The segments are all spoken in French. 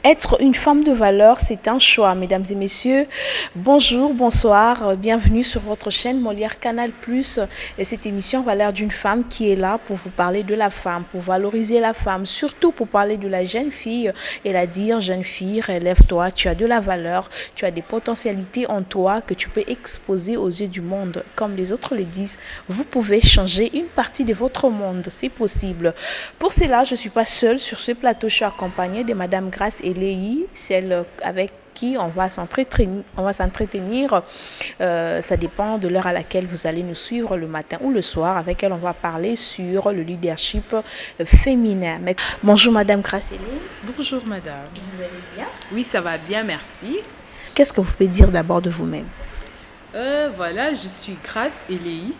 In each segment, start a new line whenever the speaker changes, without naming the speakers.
Être une femme de valeur, c'est un choix. Mesdames et messieurs, bonjour, bonsoir, bienvenue sur votre chaîne Molière Canal+. Et cette émission Valeur d'une femme qui est là pour vous parler de la femme, pour valoriser la femme, surtout pour parler de la jeune fille et la dire, jeune fille, relève-toi, tu as de la valeur, tu as des potentialités en toi que tu peux exposer aux yeux du monde. Comme les autres le disent, vous pouvez changer une partie de votre monde, c'est possible. Pour cela, je ne suis pas seule sur ce plateau, je suis accompagnée de Madame Grace Eléi, celle avec qui on va s'entretenir. Ça dépend de l'heure à laquelle vous allez nous suivre, le matin ou le soir. Avec elle, on va parler sur le leadership féminin. Bonjour Madame Grace Eléi.
Bonjour madame.
Vous allez bien?
Oui, ça va bien, merci.
Qu'est-ce que vous pouvez dire d'abord de vous-même?
Voilà, je suis Grace Eléi,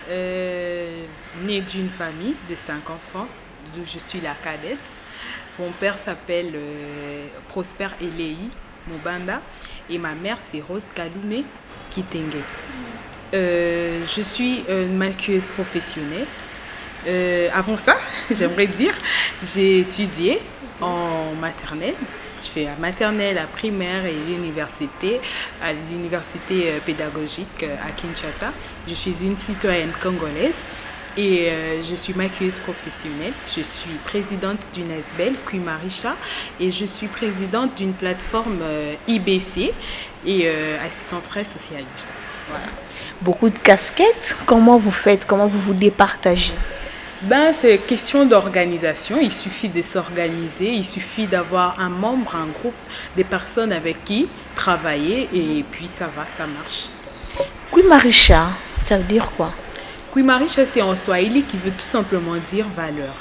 née d'une famille de 5 enfants, d'où je suis la cadette. Mon père s'appelle Prosper Eléi Mobanda et ma mère c'est Rose Kalume Kitenge. Je suis maquilleuse professionnelle. Avant ça, j'aimerais dire, j'ai étudié en maternelle. Je fais la maternelle, la primaire et l'université, à l'université pédagogique à Kinshasa. Je suis une citoyenne congolaise et je suis maquilleuse professionnelle. Je suis présidente d'une ASBEL, Quimarisha, et je suis présidente d'une plateforme IBC et assistante sociale. Voilà.
Beaucoup de casquettes. Comment vous faites? Comment vous vous départagez?
C'est question d'organisation. Il suffit de s'organiser, il suffit d'avoir un membre, un groupe, des personnes avec qui travailler et puis ça va, ça marche.
Quimarisha, ça veut dire quoi?
Quimarisha, c'est en swahili qui veut tout simplement dire valeur,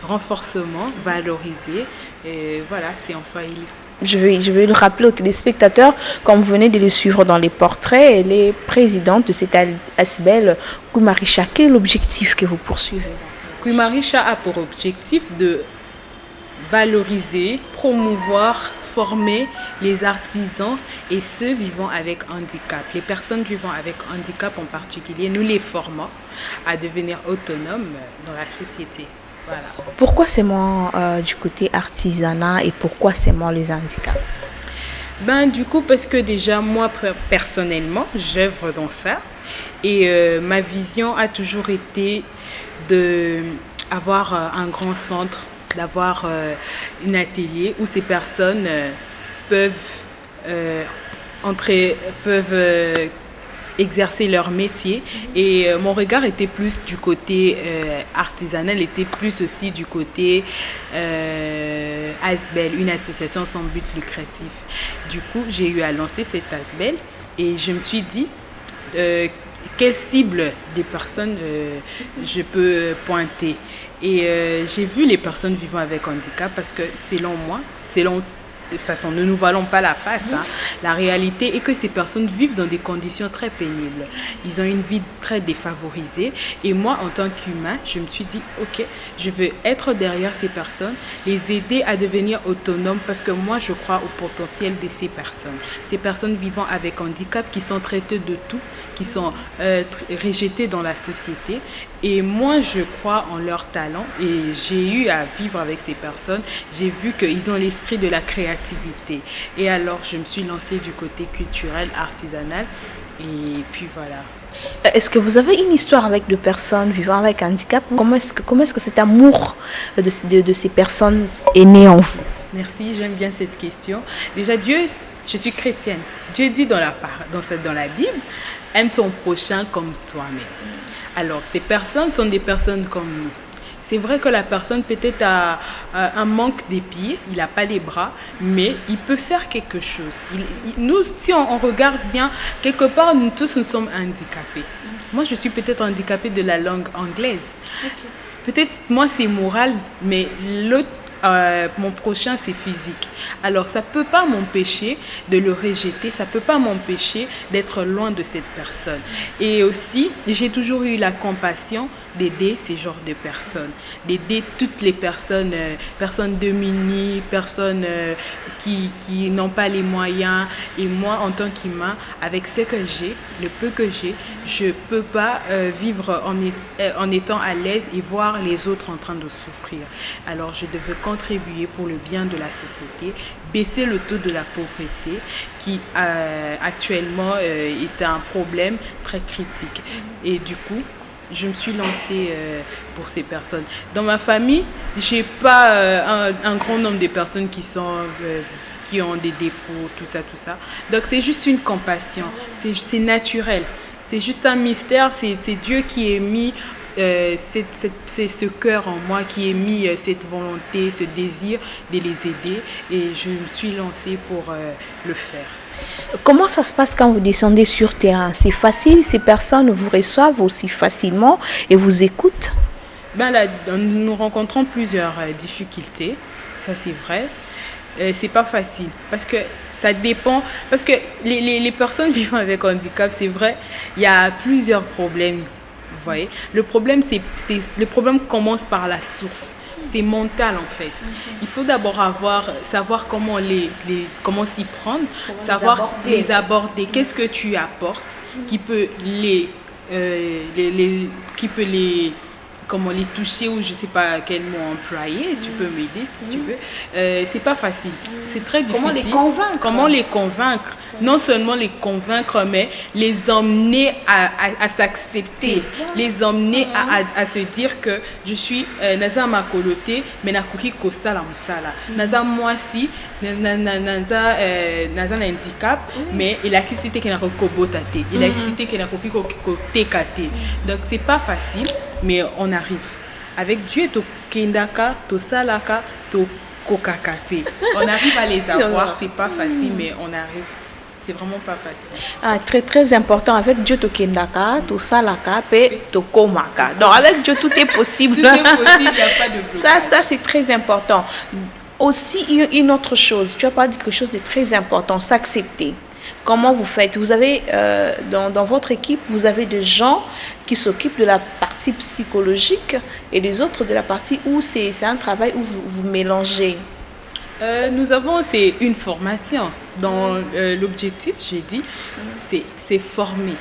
renforcement, valoriser. Et voilà, c'est en swahili.
Je vais le rappeler aux téléspectateurs, comme vous venez de les suivre dans les portraits, elle est présidente de cette ASBEL Quimarisha. Quel est l'objectif que vous poursuivez?
Quimarisha a pour objectif de valoriser, promouvoir, former les artisans et ceux vivant avec handicap. Les personnes vivant avec handicap en particulier, nous les formons à devenir autonomes dans la société. Voilà.
Pourquoi seulement du côté artisanat et pourquoi seulement les handicaps?
Du coup, parce que déjà, moi, personnellement, j'œuvre dans ça. Et ma vision a toujours été d'avoir un grand centre, d'avoir un atelier où ces personnes peuvent exercer leur métier. Et mon regard était plus du côté artisanal, était plus aussi du côté ASBEL, une association sans but lucratif. Du coup, j'ai eu à lancer cette ASBEL et je me suis dit quelle cible des personnes je peux pointer. Et j'ai vu les personnes vivant avec handicap parce que selon moi, de toute façon, ne nous voilons pas la face. La réalité est que ces personnes vivent dans des conditions très pénibles. Ils ont une vie très défavorisée. Et moi, en tant qu'humain, je me suis dit, ok, je veux être derrière ces personnes, les aider à devenir autonomes parce que moi, je crois au potentiel de ces personnes. Ces personnes vivant avec handicap qui sont traitées de tout, qui sont rejetées dans la société. Et moi, je crois en leur talent et j'ai eu à vivre avec ces personnes. J'ai vu qu'ils ont l'esprit de la créativité. Et alors, je me suis lancée du côté culturel, artisanal. Et puis voilà.
Est-ce que vous avez une histoire avec des personnes vivant avec handicap? Comment est-ce que cet amour de ces personnes est né en vous?
Merci, j'aime bien cette question. Déjà, Dieu, je suis chrétienne. Dieu dit dans la Bible, aime ton prochain comme toi-même. Alors, ces personnes sont des personnes comme nous. C'est vrai que la personne peut-être a un manque des pieds, il n'a pas les bras, mais il peut faire quelque chose. Nous, si on regarde bien, quelque part, nous tous nous sommes handicapés. Moi, je suis peut-être handicapée de la langue anglaise. Okay. Peut-être moi, c'est moral, mais l'autre, mon prochain, c'est physique. Alors, ça ne peut pas m'empêcher de le rejeter, ça ne peut pas m'empêcher d'être loin de cette personne. Et aussi, j'ai toujours eu la compassion d'aider ces genres de personnes, d'aider toutes les personnes, personnes démunies, personnes qui n'ont pas les moyens. Et moi, en tant qu'humain, avec ce que j'ai, le peu que j'ai, je ne peux pas vivre en étant à l'aise et voir les autres en train de souffrir. Alors, je devais contribuer pour le bien de la société pauvreté, baisser le taux de la pauvreté qui actuellement est un problème très critique. Et du coup, je me suis lancée pour ces personnes. Dans ma famille, j'ai pas un grand nombre de personnes qui ont des défauts, tout ça. Donc c'est juste une compassion, c'est naturel. C'est juste un mystère, c'est Dieu qui a mis c'est ce cœur en moi, qui a mis cette volonté, ce désir de les aider, et je me suis lancée pour le faire.
Comment ça se passe quand vous descendez sur terrain? C'est facile, ces personnes vous reçoivent aussi facilement et vous écoutent?
Là, nous rencontrons plusieurs difficultés, ça c'est vrai. C'est pas facile parce que ça dépend, parce que les personnes vivant avec handicap, c'est vrai, il y a plusieurs problèmes. Vous voyez, le problème commence par la source. C'est mental en fait. Il faut d'abord savoir comment s'y prendre, savoir les aborder. Qu'est-ce que tu apportes qui peut comment les toucher, ou je sais pas quel mot employer. Tu peux m'aider si tu veux. C'est pas facile. C'est très difficile. Comment les convaincre? Non seulement les convaincre, mais les emmener à s'accepter, les emmener à se dire que je suis naza makolote, mais nakoki kosala msala. Naza mwasi, naza un handicap, mais il a quitté que nakoki kobotate, il a quitté que nakoki kotekate. Donc c'est pas facile, mais on arrive. Avec Dieu, to kendaka, to salaka, to kokakape. On arrive à les avoir, c'est pas facile, mais on arrive. C'est vraiment pas facile.
Très très important. Avec Dieu, to kendaka, to salaka, to komaka. Donc avec Dieu, tout est possible.
Tout est possible, il n'y a pas de blocage.
Ça c'est très important. Aussi, une autre chose, tu as parlé de quelque chose de très important, s'accepter. Comment vous faites? Vous avez, dans votre équipe, vous avez des gens qui s'occupent de la partie psychologique et les autres de la partie où c'est un travail où vous mélangez.
Nous avons, c'est une formation. Dans l'objectif, j'ai dit, c'est former.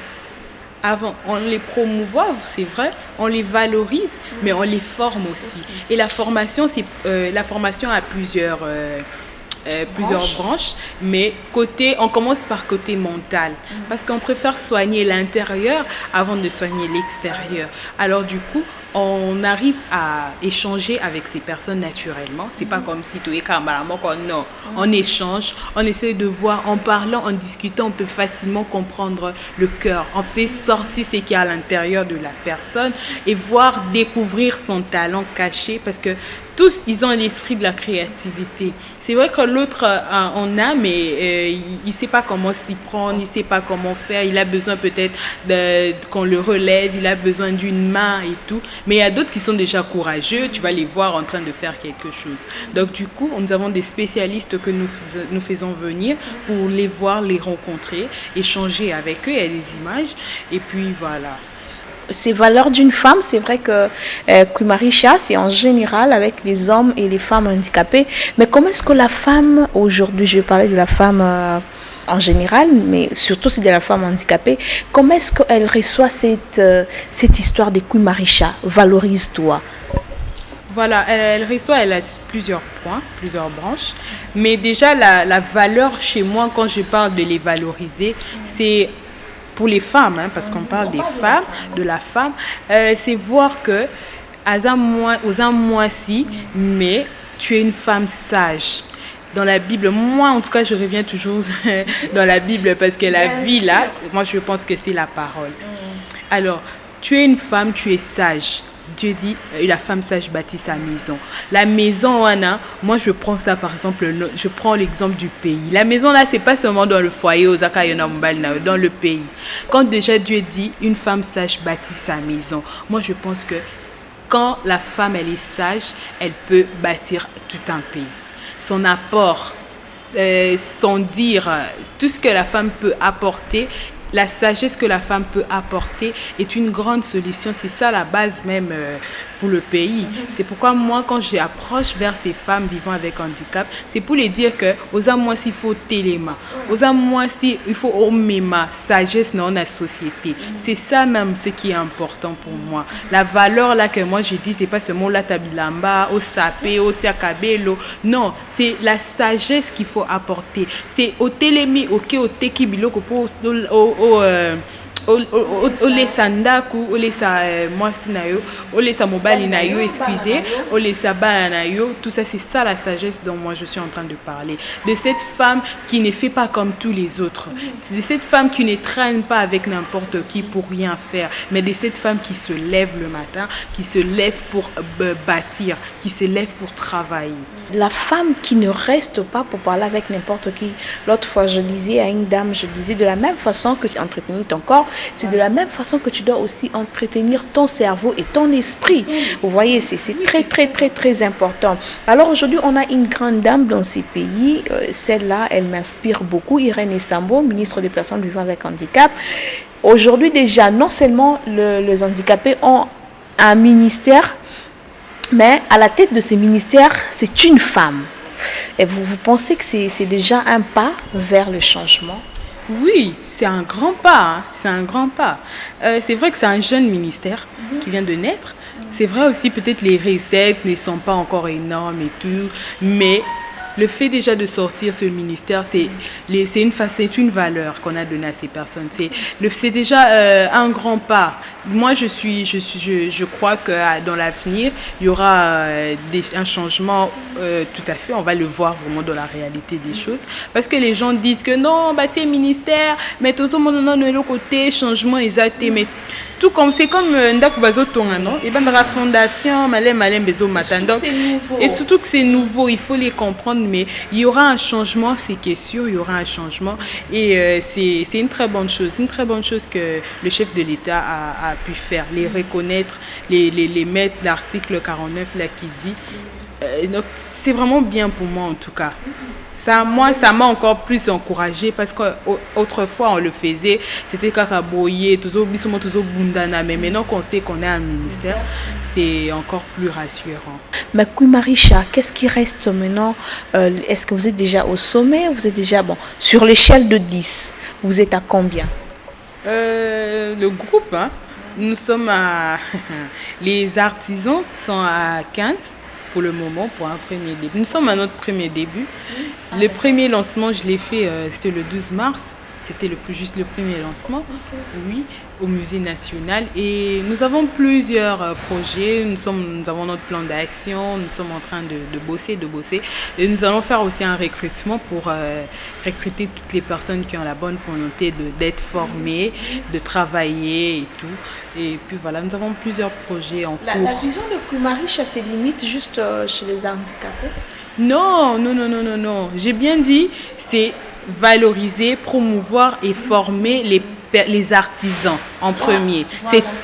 Avant, on les promouvoit, c'est vrai, on les valorise, mais on les forme aussi. Et la formation a plusieurs branches, mais on commence par côté mental, parce qu'on préfère soigner l'intérieur avant de soigner l'extérieur. Alors du coup, on arrive à échanger avec ces personnes naturellement. C'est pas comme si tout est non. On échange, on essaie de voir, en parlant, en discutant, on peut facilement comprendre le cœur. On fait sortir ce qu'il y a à l'intérieur de la personne et découvrir son talent caché, parce que tous, ils ont l'esprit de la créativité. C'est vrai que l'autre en a, mais il ne sait pas comment s'y prendre, il ne sait pas comment faire. Il a besoin peut-être qu'on le relève, il a besoin d'une main et tout. Mais il y a d'autres qui sont déjà courageux, tu vas les voir en train de faire quelque chose. Donc du coup, nous avons des spécialistes que nous faisons venir pour les voir, les rencontrer, échanger avec eux, il y a des images. Et puis voilà.
Ces valeurs d'une femme, c'est vrai que Kuimarisha, c'est en général avec les hommes et les femmes handicapées. Mais comment est-ce que la femme, aujourd'hui, je vais parler de la femme en général, mais surtout c'est de la femme handicapée, comment est-ce qu'elle reçoit cette histoire de Kuimarisha? Valorise-toi.
Voilà, elle a plusieurs points, plusieurs branches. Mais déjà, la valeur chez moi, quand je parle de les valoriser, c'est pour les femmes, parce qu'on parle des femmes, de la femme, c'est voir que aux mois-ci, mais tu es une femme sage. Dans la Bible, moi en tout cas, je reviens toujours dans la Bible, parce que la vie là, moi je pense que c'est la parole. Alors, tu es une femme, tu es sage. Dieu dit, la femme sage bâtit sa maison. La maison, Anna, moi je prends ça par exemple, je prends l'exemple du pays. La maison là, c'est pas seulement dans le foyer, dans le pays. Quand déjà Dieu dit, une femme sage bâtit sa maison, moi je pense que quand la femme elle est sage, elle peut bâtir tout un pays. Son apport, son dire, tout ce que la femme peut apporter, la sagesse que la femme peut apporter est une grande solution. C'est ça la base même pour le pays. C'est pourquoi moi, quand j'approche vers ces femmes vivant avec handicap, c'est pour les dire que aux moi s'il faut téléma, aux moi s'il faut omema, sagesse dans la société. C'est ça même ce qui est important pour moi. La valeur là que moi je dis, c'est pas seulement la tabilamba, au sapé, au tiakabelo. Non, c'est la sagesse qu'il faut apporter. C'est au télémi, au tekibilo, ole sandaku ole sa mwasi na yo ole sa mobali na yo excusez ole sa bana na yo, tout ça c'est ça la sagesse dont moi je suis en train de parler, de cette femme qui ne fait pas comme tous les autres, de cette femme qui ne traîne pas avec n'importe qui pour rien faire, mais de cette femme qui se lève le matin, qui se lève pour bâtir, qui se lève pour travailler.
La femme qui ne reste pas pour parler avec n'importe qui. L'autre fois, je disais à une dame, je disais de la même façon que tu entretenir ton corps, c'est de la même façon que tu dois aussi entretenir ton cerveau et ton esprit. Vous voyez, c'est très, très, très, très important. Alors aujourd'hui, on a une grande dame dans ces pays. Celle-là, elle m'inspire beaucoup. Irène Esambo, ministre des Personnes vivant avec handicap. Aujourd'hui, déjà, non seulement les handicapés ont un ministère, mais à la tête de ce ministère, c'est une femme. Et vous pensez que c'est déjà un pas vers le changement?
Oui, c'est un grand pas. Hein. C'est un grand pas. C'est vrai que c'est un jeune ministère qui vient de naître. C'est vrai aussi, peut-être les recettes ne sont pas encore énormes et tout. Mais le fait déjà de sortir ce ministère, c'est une valeur qu'on a donnée à ces personnes. C'est déjà un grand pas. Moi, je crois que dans l'avenir, il y aura un changement tout à fait. On va le voir vraiment dans la réalité des choses. Parce que les gens disent que non, bah, c'est ministère, mais tout le monde de l'autre côté, changement exact. Mais tout comme c'est comme Ndaku Bazo Tongano, et ben dans la fondation Malem Bezo Matan. Et surtout que c'est nouveau, il faut les comprendre, mais il y aura un changement, c'est sûr, il y aura un changement. Et c'est une très bonne chose que le chef de l'État a pu faire, les reconnaître, les mettre l'article 49 là qui dit. Donc c'est vraiment bien pour moi en tout cas. Ça m'a encore plus encouragée parce qu'autrefois on le faisait, c'était kakaboye, toujours bundana, mais maintenant qu'on sait qu'on est un ministère, c'est encore plus rassurant.
Mais Marisha, qu'est-ce qui reste maintenant? Est-ce que vous êtes déjà au sommet? Vous êtes déjà, sur l'échelle de 10, vous êtes à combien?
Le groupe, hein, nous sommes à... les artisans sont à 15. Pour le moment, pour un premier début. Nous sommes à notre premier début. Le premier lancement, je l'ai fait, c'était le 12 mars. C'était juste le premier lancement, oui, au Musée National. Et nous avons plusieurs projets. Nous avons notre plan d'action. Nous sommes en train de bosser. Et nous allons faire aussi un recrutement pour recruter toutes les personnes qui ont la bonne volonté d'être formées, de travailler et tout. Et puis voilà, nous avons plusieurs projets en cours.
La vision de Marisha se limite juste chez les handicapés?
Non. J'ai bien dit, c'est valoriser, promouvoir et former les artisans en premier. Voilà. C'est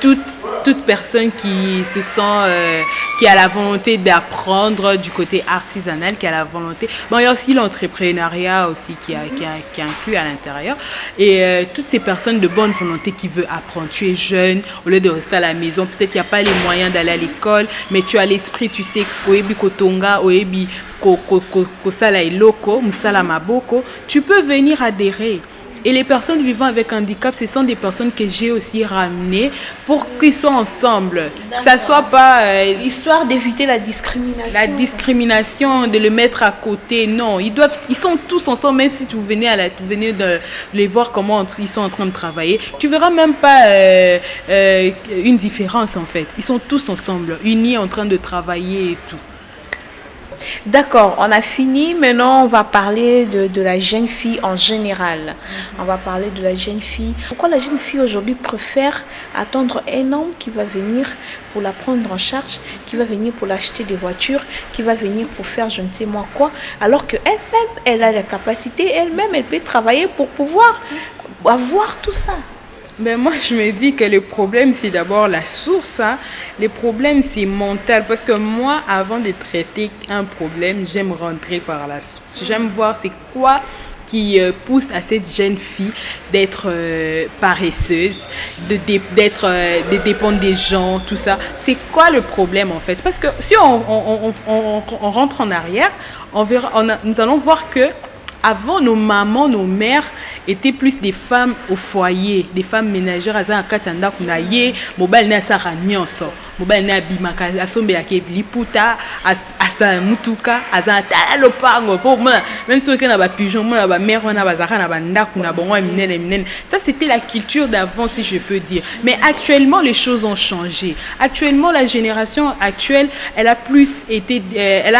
toute personne qui se sent, qui a la volonté d'apprendre du côté artisanal, qui a la volonté. Bon, il y a aussi l'entrepreneuriat aussi qui est inclus à l'intérieur. Et toutes ces personnes de bonne volonté qui veulent apprendre. Tu es jeune, au lieu de rester à la maison, peut-être qu'il n'y a pas les moyens d'aller à l'école, mais tu as l'esprit, tu sais, oebi kotonga, oebi kosala eloko, musala maboko, tu peux venir adhérer. Et les personnes vivant avec handicap, ce sont des personnes que j'ai aussi ramenées pour qu'ils soient ensemble. Que ça soit pas...
histoire d'éviter la discrimination.
La discrimination, de le mettre à côté. Non, ils sont tous ensemble. Même si vous venez de les voir comment ils sont en train de travailler, tu verras même pas une différence en fait. Ils sont tous ensemble, unis en train de travailler et tout.
D'accord, on a fini. Maintenant, on va parler de la jeune fille en général. On va parler de la jeune fille. Pourquoi la jeune fille aujourd'hui préfère attendre un homme qui va venir pour la prendre en charge, qui va venir pour l'acheter des voitures, qui va venir pour faire je ne sais moi quoi, alors qu'elle-même, elle a la capacité, elle-même, elle peut travailler pour pouvoir avoir tout ça.
Ben moi, je me dis que le problème, c'est d'abord la source. Hein. Le problème, c'est mental. Parce que moi, avant de traiter un problème, j'aime rentrer par la source. J'aime voir c'est quoi qui pousse à cette jeune fille d'être paresseuse, de dépendre des gens, tout ça. C'est quoi le problème en fait? Parce que si on rentre en arrière, nous allons voir que avant, nos mamans, nos mères étaient plus des femmes au foyer, des femmes ménagères. Azan katanda kunaye, mobile na sa ranyoso, mobile na bimaka, asombe yake liputa, asa mutuka, azan tala lopango. Même si on a ba pigeon, on a ba mère, on a ba zara, on a ba ndaku, on a ba minen. Ça c'était la culture d'avant, si je peux dire. Mais actuellement, les choses ont changé. Actuellement, la génération actuelle, elle a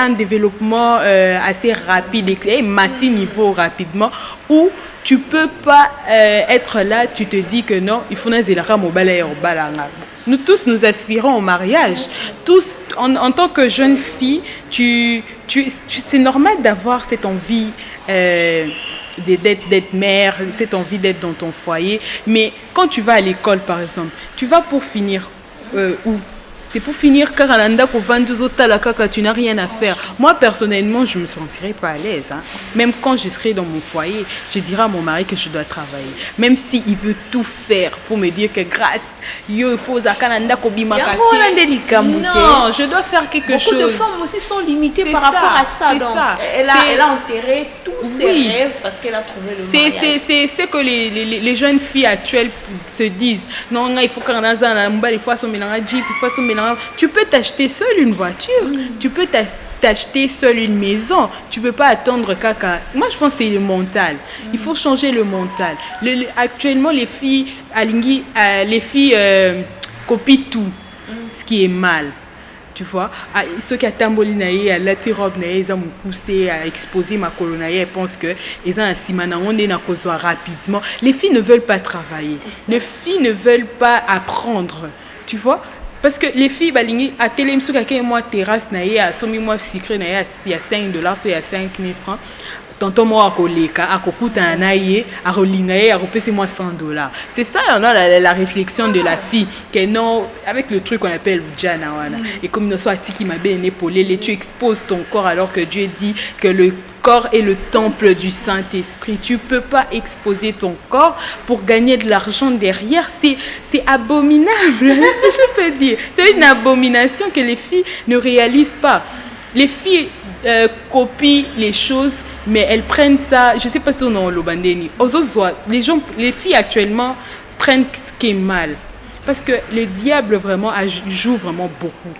un développement assez rapide et matin rapidement, où tu peux pas être là, tu te dis que non, il faut nous tous nous aspirons au mariage. Tous, en tant que jeune fille, c'est normal d'avoir cette envie d'être mère, cette envie d'être dans ton foyer. Mais quand tu vas à l'école, par exemple, tu vas pour finir où? C'est pour finir car tu n'as rien à faire. Moi, personnellement, je ne me sentirais pas à l'aise. Hein. Même quand je serai dans mon foyer, je dirai à mon mari que je dois travailler. Même s'il veut tout faire pour me dire que grâce, il faut non, je dois faire quelque chose.
Beaucoup de femmes aussi sont limitées par rapport à ça. Donc, elle a enterré tous ses rêves parce qu'elle a trouvé le mariage.
C'est que les jeunes filles actuelles se disent non, il faut qu'on ait il faut son mélange Jeep, il faut son mélange. Tu peux t'acheter seule une voiture, tu peux t'acheter seule une maison, tu peux pas attendre caca. Moi je pense que c'est le mental. Il faut changer le mental. Actuellement les filles copient tout, ce qui est mal. Tu vois, ceux qui ont tambolinaï, à la robe, ils ont poussé à exposer ma colonaïe, elles pensent que ils ont un simana, on est rapidement. Les filles ne veulent pas travailler, les filles ne veulent pas apprendre, tu vois. Parce que les filles, à télé, moi terrasse, à somme moi sucré, il y a $5, il y a 5 000 francs. Tonton moi à koleka, à kokuta anaye, à rolinaye, à repasser moi $100. C'est ça, on a la réflexion de la fille, que non, avec le truc qu'on appelle Ujana wana. Et comme nous sommes qui m'a bien épaulé, tu exposes ton corps alors que Dieu dit que le corps est le temple du Saint-Esprit. Tu peux pas exposer ton corps pour gagner de l'argent derrière. C'est abominable, je peux dire. C'est une abomination que les filles ne réalisent pas. Les filles copient les choses, mais elles prennent ça, je sais pas si on a le bandeni. Les filles actuellement prennent ce qui est mal. Parce que le diable vraiment joue vraiment beaucoup.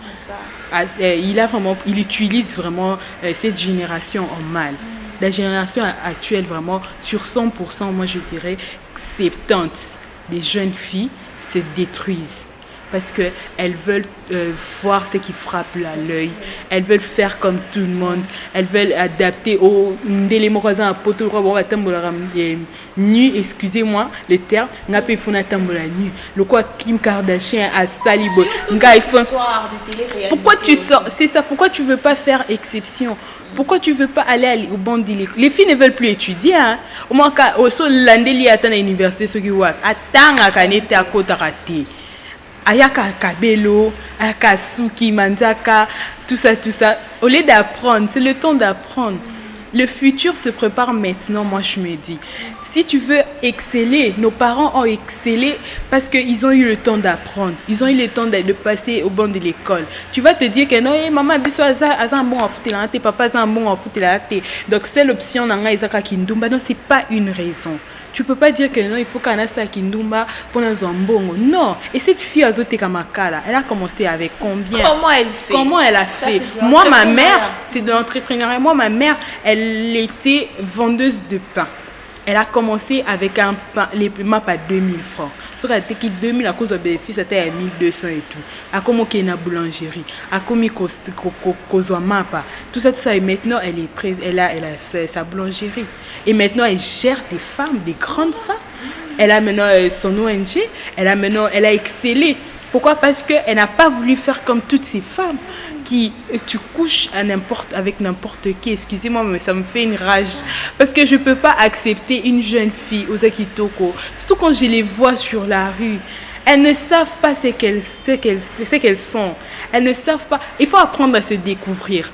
Il utilise vraiment cette génération en mal. La génération actuelle vraiment, sur 100%, moi je dirais 70% des jeunes filles se détruisent. Parce qu'elles veulent voir ce qui frappe à l'œil. Elles veulent faire comme tout le monde. Elles veulent adapter au nu, excusez-moi le terme. Le quoi Kim Kardashian a sali. Pourquoi tu sors? C'est ça. Pourquoi tu veux pas faire exception? Pourquoi tu veux pas aller au banc de l'école? Les filles ne veulent plus étudier. Hein? Au moins, au sol l'andeli à l'université, ce qui voit. Attends à canete à côté raté. Ayaka Kabelo, Ayaka Suki, Manzaka, tout ça. Au lieu d'apprendre, c'est le temps d'apprendre. Le futur se prépare maintenant, moi je me dis. Si tu veux exceller, nos parents ont excellé parce qu'ils ont eu le temps d'apprendre. Ils ont eu le temps de passer au banc de l'école. Tu vas te dire que non, maman, un bon en foot, papa, un bon en foot. Donc c'est l'option d'Anga Isaka Kindumba. Non, c'est pas une raison. Tu peux pas dire que non, il faut qu'Anna Kindumba pour un bongo. Non. Et cette fille Azote Kamakala, elle a commencé avec combien? Comment elle a fait? Moi, ma mère, c'est de l'entrepreneuriat. Moi, ma mère, elle était vendeuse de pain. Elle a commencé avec un pain, les maps à 2000 francs. Sauf qu'elle était 2000 à cause de bénéfice, c'était à 1200 et tout. À comment qu'il y a une boulangerie, à comment il mapa, tout ça. Et maintenant, elle est prise, elle a sa boulangerie. Et maintenant, elle gère des femmes, des grandes femmes. Elle a maintenant son ONG, elle a excellé. Pourquoi? Parce qu'elle n'a pas voulu faire comme toutes ces femmes qui tu couches avec n'importe qui. Excusez-moi, mais ça me fait une rage. Parce que je ne peux pas accepter une jeune fille aux Akitoko. Surtout quand je les vois sur la rue. Elles ne savent pas ce qu'elles sont. Elles ne savent pas. Il faut apprendre à se découvrir.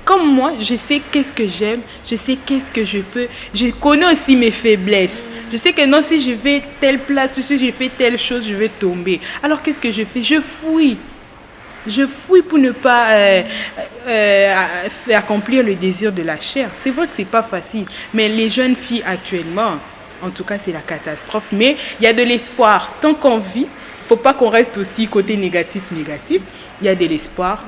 Comme moi, je sais qu'est-ce que j'aime, je sais qu'est-ce que je peux. Je connais aussi mes faiblesses. Je sais que non, si je vais telle place, si je fais telle chose, je vais tomber. Alors qu'est-ce que je fais? Je fouille. Je fouille pour ne pas accomplir le désir de la chair. C'est vrai que c'est pas facile. Mais les jeunes filles actuellement, en tout cas, c'est la catastrophe. Mais il y a de l'espoir. Tant qu'on vit, il ne faut pas qu'on reste aussi côté négatif. Il y a de l'espoir.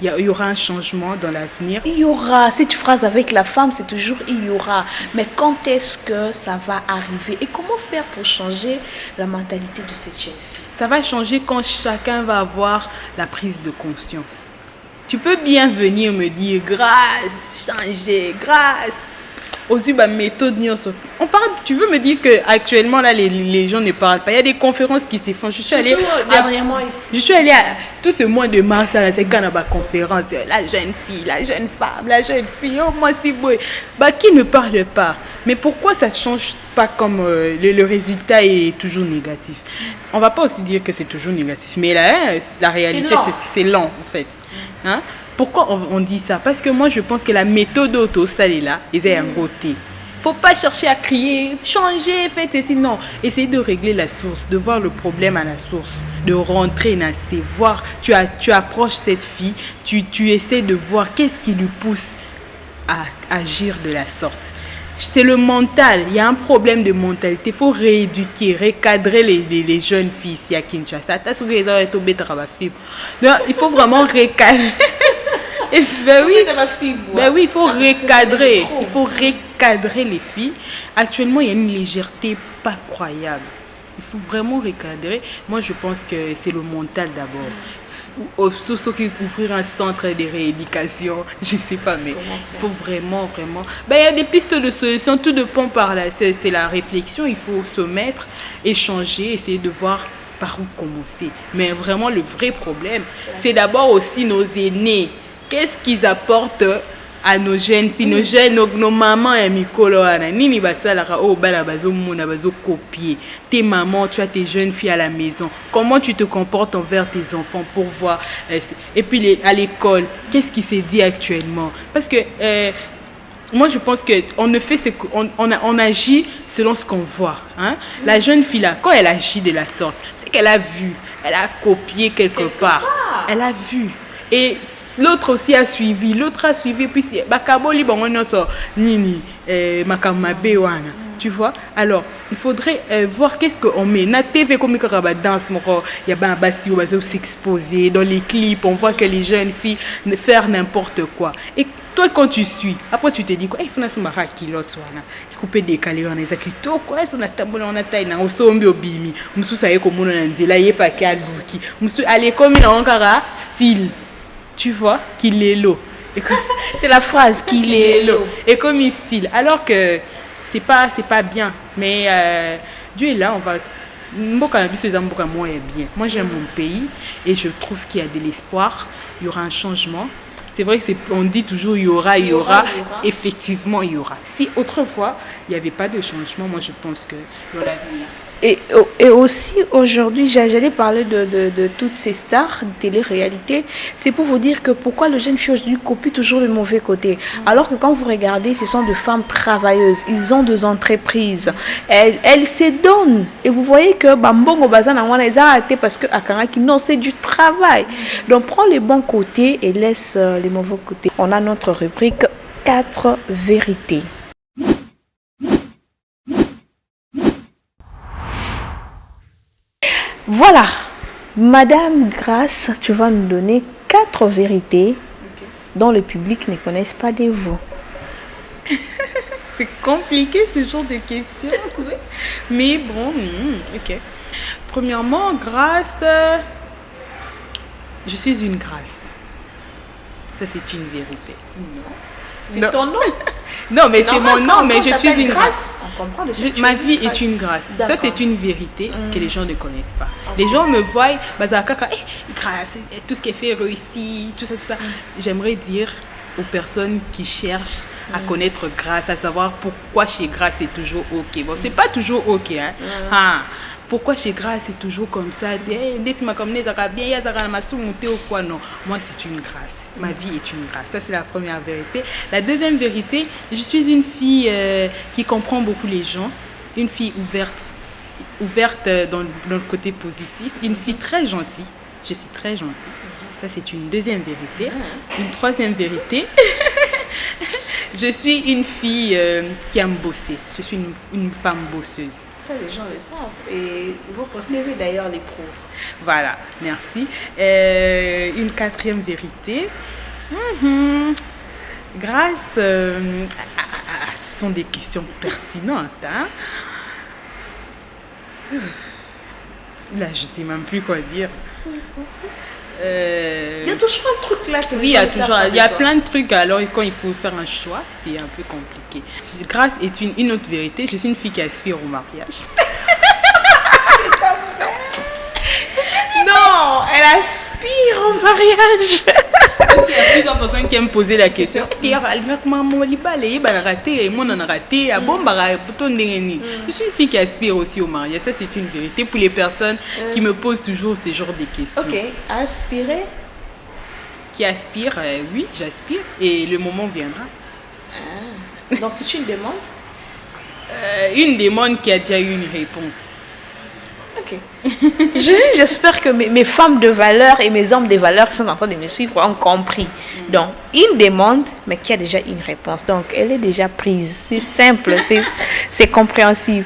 Il y aura un changement dans l'avenir.
Il y aura, cette phrase avec la femme, c'est toujours il y aura. Mais quand est-ce que ça va arriver? Et comment faire pour changer la mentalité de cette jeune fille?
Ça va changer quand chacun va avoir la prise de conscience. Tu peux bien venir me dire grâce, changer, grâce. Aussi, méthode, on parle. Tu veux me dire que actuellement là, les gens ne parlent pas. Il y a des conférences qui se font. Je suis allée
dernièrement ici.
Je suis allée à tout ce mois de mars là, c'est quand on a ma conférence. La jeune fille, la jeune femme, la jeune fille. Oh moi c'est beau. Qui ne parle pas? Mais pourquoi ça ne change pas comme le résultat est toujours négatif? On va pas aussi dire que c'est toujours négatif, mais là, la réalité c'est lent en fait. Hein? Pourquoi on dit ça? Parce que moi, je pense que la méthode auto-salée là, elle est en côté. Il ne faut pas chercher à crier, changer, faites ceci. Non, essayez de régler la source, de voir le problème à la source, de rentrer dans ces voir. Tu approches cette fille, tu essaies de voir qu'est-ce qui lui pousse à agir de la sorte. C'est le mental, il y a un problème de mentalité. Il faut rééduquer, recadrer les jeunes filles ici à Kinshasa. Il faut vraiment recadrer. Oui, il faut recadrer. Il faut recadrer les filles. Actuellement, il y a une légèreté pas croyable. Il faut vraiment recadrer. Moi, je pense que c'est le mental d'abord. Surtout ouvrir un centre de rééducation, je ne sais pas, mais il faut vraiment. Il y a des pistes de solutions, tout dépend par là. C'est la réflexion, il faut se mettre, échanger, essayer de voir par où commencer. Mais vraiment, le vrai problème, c'est d'abord aussi nos aînés. Qu'est-ce qu'ils apportent à nos jeunes filles, nos mamans et Mikolo, nini basalara oh bala bazo mona bazo copier. Tes mamans, tu as tes jeunes filles à la maison. Comment tu te comportes envers tes enfants pour voir et puis à l'école, qu'est-ce qui s'est dit actuellement? Parce que moi je pense que on agit selon ce qu'on voit. Hein? La jeune fille là, quand elle agit de la sorte, c'est qu'elle a vu, elle a copié quelque part. Elle a vu et l'autre aussi a suivi, puis bakaboli bangono so nini makamabe wana. Tu vois? Alors, il faudrait voir qu'est-ce qu'on met. Na TV comme il y a danse, il y a un basi où on s'exposer dans les clips, on voit que les jeunes filles faire n'importe quoi. Et toi quand tu suis, après tu te dis quoi? Il faut na mara kilote wana. Couper décalé on est kitoko quoi est-ce on a tambola on a taille na osombi obimi. Mususa yeko mona na nzela yepa ki aluki. Musu aller comme na onkara style. Tu vois qu'il est l'eau.
C'est la phrase qu'il est l'eau.
Et comme il style. Alors que c'est pas bien. Mais Dieu est là, on va. Moi j'aime mon pays et je trouve qu'il y a de l'espoir. Il y aura un changement. C'est vrai qu'on dit toujours il y aura. Effectivement, il y aura. Si autrefois il n'y avait pas de changement, moi je pense que dans l'avenir.
Et aussi aujourd'hui, j'allais parler de toutes ces stars de télé-réalité. C'est pour vous dire que pourquoi le jeune fille aujourd'hui copie toujours le mauvais côté. Alors que quand vous regardez, ce sont des femmes travailleuses. Ils ont des entreprises. Elles se donnent. Et vous voyez que Bambongo Bazana wana ils ont arrêté parce que Akaraki non, c'est du travail. Donc prends les bons côtés et laisse les mauvais côtés. On a notre rubrique 4 vérités. Voilà, Madame Grâce, tu vas nous donner 4 vérités dont le public ne connaisse pas de vous.
C'est compliqué ce genre de questions. Mais bon, ok. Premièrement, Grâce, je suis une grâce. Ça, c'est une vérité.
Non. C'est ton nom.
Non, mais c'est mon nom, mais je suis une grâce.
On comprend
Ma vie est une grâce. Ça, c'est une vérité que les gens ne connaissent pas. Les gens me voient, grâce, tout ce qui est fait réussi, tout ça. J'aimerais dire aux personnes qui cherchent à connaître grâce, à savoir pourquoi chez grâce c'est toujours ok. Bon, c'est pas toujours ok. Hein. pourquoi chez Grâce c'est toujours comme ça? Dites-moi comme bien, il y a monté ou quoi? Non, moi c'est une grâce. Ma vie est une grâce. Ça c'est la première vérité. La deuxième vérité, je suis une fille qui comprend beaucoup les gens, une fille ouverte dans le côté positif, une fille très gentille. Je suis très gentille. Ça c'est une deuxième vérité. Une troisième vérité. Je suis une fille qui aime bosser. Je suis une femme bosseuse.
Ça, les gens le savent. Et votre CV, d'ailleurs, l'éprouve.
Voilà, merci. Une quatrième vérité. Grâce... ce sont des questions pertinentes. Hein? Là, je ne sais même plus quoi dire.
Il y a toujours un truc là que
oui, il y a plein de trucs. Alors, quand il faut faire un choix, c'est un peu compliqué. Grâce est une autre vérité. Je suis une fille qui aspire au mariage.
Non, elle aspire au mariage.
Parce qu'il y a plusieurs personnes qui aiment poser la question. Je suis une fille qui aspire aussi au mariage. Ça, c'est une vérité pour les personnes qui me posent toujours ce genre de questions.
Ok, aspirer.
Qui aspire, oui, j'aspire. Et le moment viendra.
Donc, c'est une demande?
Une demande qui a déjà eu une réponse.
Ok. J'espère que mes femmes de valeur et mes hommes de valeur qui sont en train de me suivre ont compris. Donc, une demande, mais qui a déjà une réponse. Donc, elle est déjà prise. C'est simple, c'est compréhensible.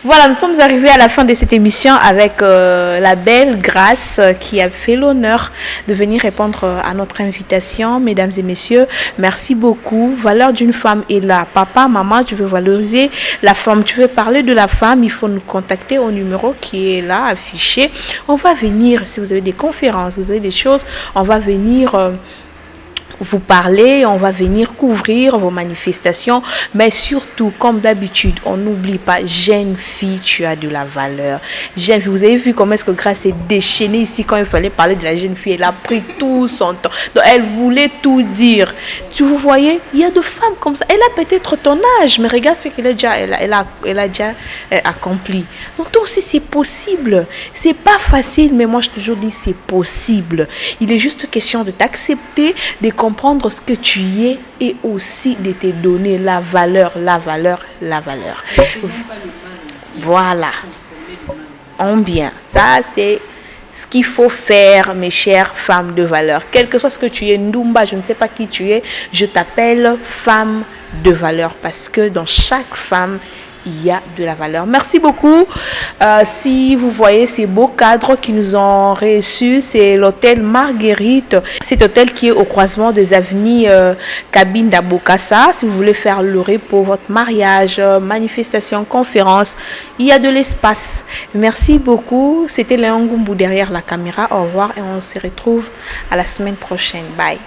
Voilà, nous sommes arrivés à la fin de cette émission avec la belle Grâce qui a fait l'honneur de venir répondre à notre invitation. Mesdames et messieurs, merci beaucoup. Valeur d'une femme est là. Papa, maman, tu veux valoriser la femme, tu veux parler de la femme, il faut nous contacter au numéro qui est là, affiché. On va venir, si vous avez des conférences, vous avez des choses, on va venir... vous parler, on va venir couvrir vos manifestations, mais surtout, comme d'habitude, on n'oublie pas, jeune fille, tu as de la valeur. Jeune fille, vous avez vu comment est-ce que Grâce est déchaînée ici quand il fallait parler de la jeune fille, elle a pris tout son temps. Donc, elle voulait tout dire. Vous voyez, il y a des femmes comme ça. Elle a peut-être ton âge, mais regarde ce qu'elle a déjà, elle a déjà accompli. Donc, toi aussi, c'est possible. C'est pas facile, mais moi, je toujours dis, c'est possible. Il est juste question de t'accepter, de comprendre ce que tu es et aussi de te donner la valeur. Voilà. En bien. Ça, c'est ce qu'il faut faire, mes chères femmes de valeur. Quel que soit ce que tu es, Ndumba, je ne sais pas qui tu es, je t'appelle femme de valeur parce que dans chaque femme, il y a de la valeur. Merci beaucoup. Si vous voyez ces beaux cadres qui nous ont reçus, c'est l'hôtel Marguerite. Cet hôtel qui est au croisement des avenues Cabine d'Abokassa. Si vous voulez faire le repos, votre mariage, manifestation, conférence, il y a de l'espace. Merci beaucoup. C'était Léon Gumbu derrière la caméra. Au revoir et on se retrouve à la semaine prochaine. Bye.